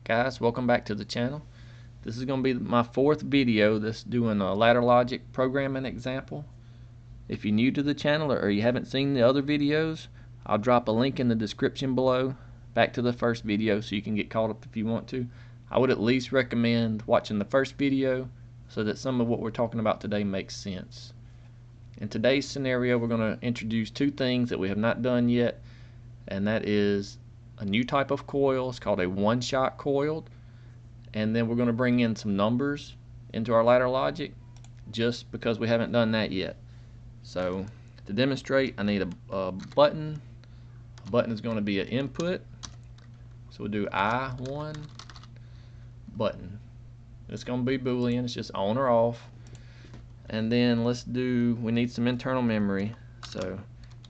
Guys, welcome back to the channel. This is going to be my fourth video that's doing a ladder logic programming example. If you're new to the channel or you haven't seen the other videos, I'll drop a link in the description below back to the first video so you can get caught up if you want to. I would at least recommend watching the first video so that some of what we're talking about today makes sense. In today's scenario, we're going to introduce two things that we have not done yet, and that is a new type of coil. It's called a one-shot coil, and then we're going to bring in some numbers into our ladder logic just because we haven't done that yet. So to demonstrate, I need a button. A button is going to be an input, so we'll do I1 button. It's going to be Boolean, it's just on or off. And then we need some internal memory, so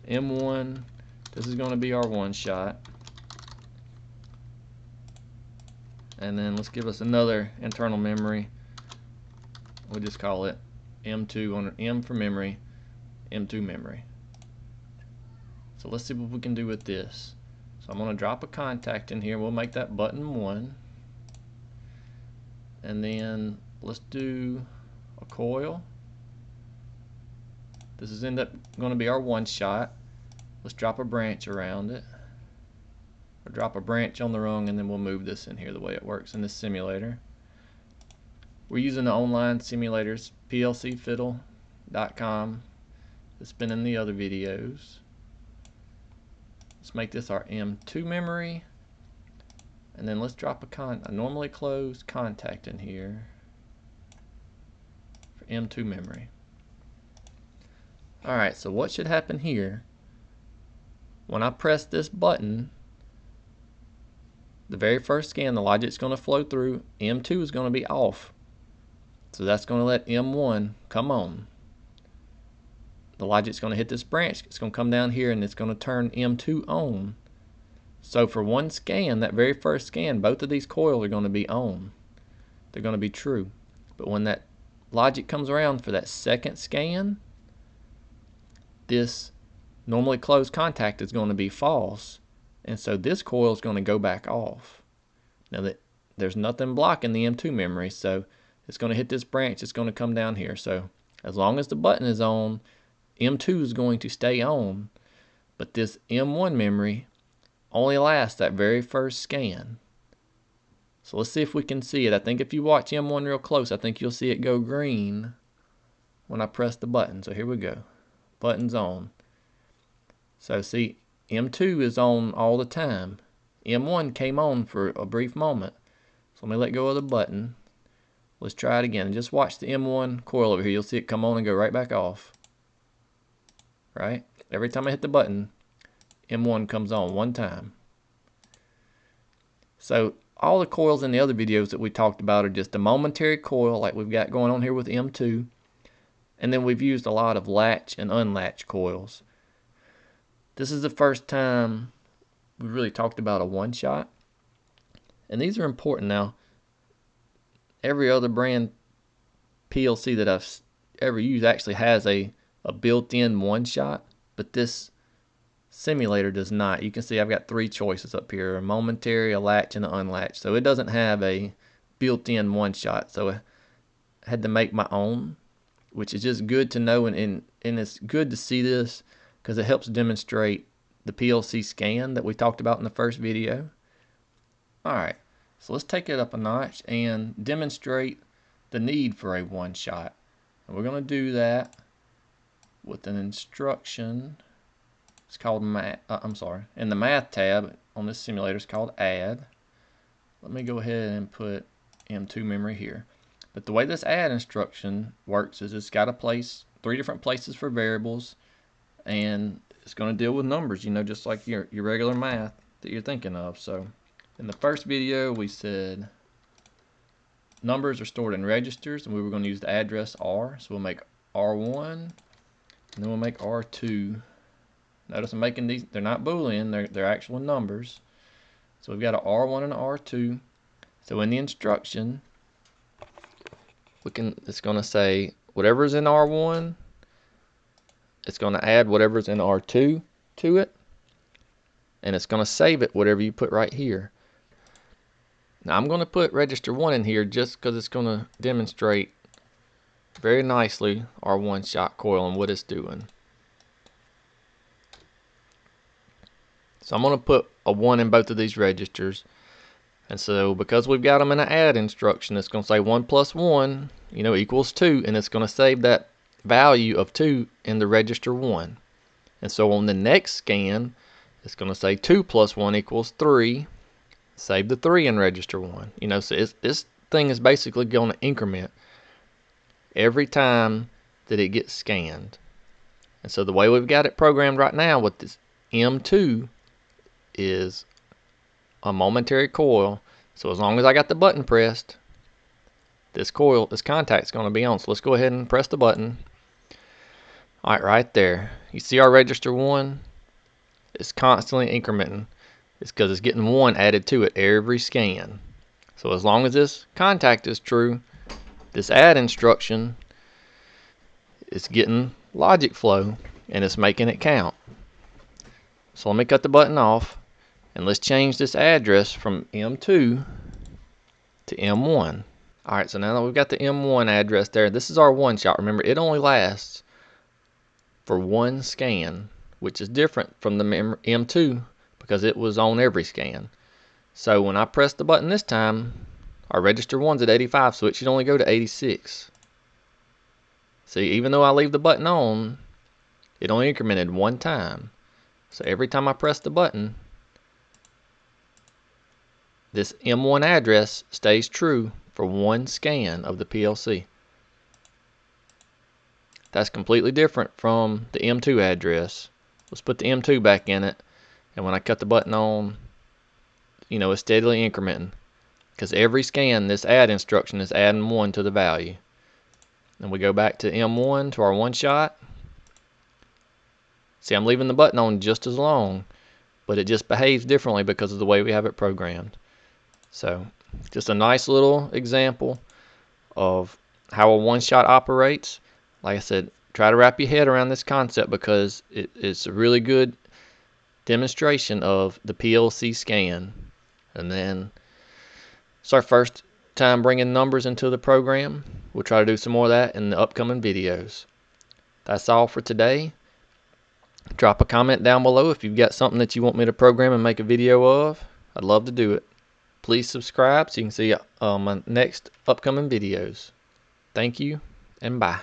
M1, this is going to be our one shot. And then let's give us another internal memory. We'll just call it M2, on M for memory, M2 memory. So let's see what we can do with this. So I'm going to drop a contact in here. We'll make that button 1. And then let's do a coil. This is going to be our one shot. Let's drop a branch around it. Or drop a branch on the rung, and then we'll move this in here the way it works in this simulator. We're using the online simulators, PLCfiddle.com. It's been in the other videos. Let's make this our M2 memory, and then let's drop a normally closed contact in here for M2 memory. Alright, so what should happen here? When I press this button, the very first scan, the logic's going to flow through. M2 is going to be off. So that's going to let M1 come on. The logic's going to hit this branch. It's going to come down here and it's going to turn M2 on. So for one scan, that very first scan, both of these coils are going to be on. They're going to be true. But when that logic comes around for that second scan, this normally closed contact is going to be false. And so this coil is going to go back off. Now there's nothing blocking the M2 memory, so it's going to hit this branch, it's going to come down here. So as long as the button is on, M2 is going to stay on, but this M1 memory only lasts that very first scan. So let's see if we can see it. I think if you watch M1 real close, I think you'll see it go green when I press the button. So here we go. Button's on. So see, M2 is on all the time. M1 came on for a brief moment. So let me let go of the button. Let's try it again. Just watch the M1 coil over here. You'll see it come on and go right back off. Right? Every time I hit the button, M1 comes on one time. So all the coils in the other videos that we talked about are just a momentary coil like we've got going on here with M2. And then we've used a lot of latch and unlatch coils. This is the first time we really talked about a one shot. And these are important now. Every other brand PLC that I've ever used actually has a built-in one shot, but this simulator does not. You can see I've got 3 choices up here: a momentary, a latch, and an unlatch. So it doesn't have a built-in one shot. So I had to make my own, which is just good to know, and it's good to see this because it helps demonstrate the PLC scan that we talked about in the first video. Alright, so let's take it up a notch and demonstrate the need for a one shot. And we're going to do that with an instruction. It's called in the math tab on this simulator, it's called add. Let me go ahead and put M2 memory here. But the way this add instruction works is it's got a place, 3 different places for variables, and it's going to deal with numbers, you know, just like your regular math that you're thinking of. So in the first video we said numbers are stored in registers, and we were going to use the address R. So we'll make R1, and then we'll make R2. Notice I'm making these, they're not Boolean, they're actual numbers. So we've got an R1 and an R2. So in the instruction, it's going to say whatever's in R1, it's going to add whatever's in R2 to it, and it's going to save it whatever you put right here. Now I'm going to put register 1 in here just because it's going to demonstrate very nicely our one-shot coil and what it's doing. So I'm going to put a 1 in both of these registers. And so because we've got them in an add instruction, it's going to say 1 plus 1, equals 2. And it's going to save that value of 2 in the register 1. And so on the next scan, it's going to say 2 plus 1 equals 3. Save the 3 in register 1. So this thing is basically going to increment every time that it gets scanned. And so the way we've got it programmed right now with this M2 is a momentary coil. So as long as I got the button pressed, this contact is going to be on. So let's go ahead and press the button. Alright, right there. You see our register 1? It's constantly incrementing. It's because it's getting 1 added to it every scan. So as long as this contact is true, this add instruction is getting logic flow and it's making it count. So let me cut the button off and let's change this address from M2 to M1. Alright, so now that we've got the M1 address there, this is our one shot. Remember, it only lasts for 1 scan, which is different from the M2 because it was on every scan. So when I press the button this time, our register 1's at 85, so it should only go to 86. See, even though I leave the button on, it only incremented 1 time. So every time I press the button, this M1 address stays true for 1 scan of the PLC. That's completely different from the M2 address. Let's put the M2 back in it, and when I cut the button on, it's steadily incrementing. Because every scan, this add instruction is adding 1 to the value. And we go back to M1 to our one shot. See, I'm leaving the button on just as long, but it just behaves differently because of the way we have it programmed. So, just a nice little example of how a one-shot operates. Like I said, try to wrap your head around this concept because it's a really good demonstration of the PLC scan. And then it's our first time bringing numbers into the program. We'll try to do some more of that in the upcoming videos. That's all for today. Drop a comment down below if you've got something that you want me to program and make a video of. I'd love to do it. Please subscribe so you can see my next upcoming videos. Thank you and bye.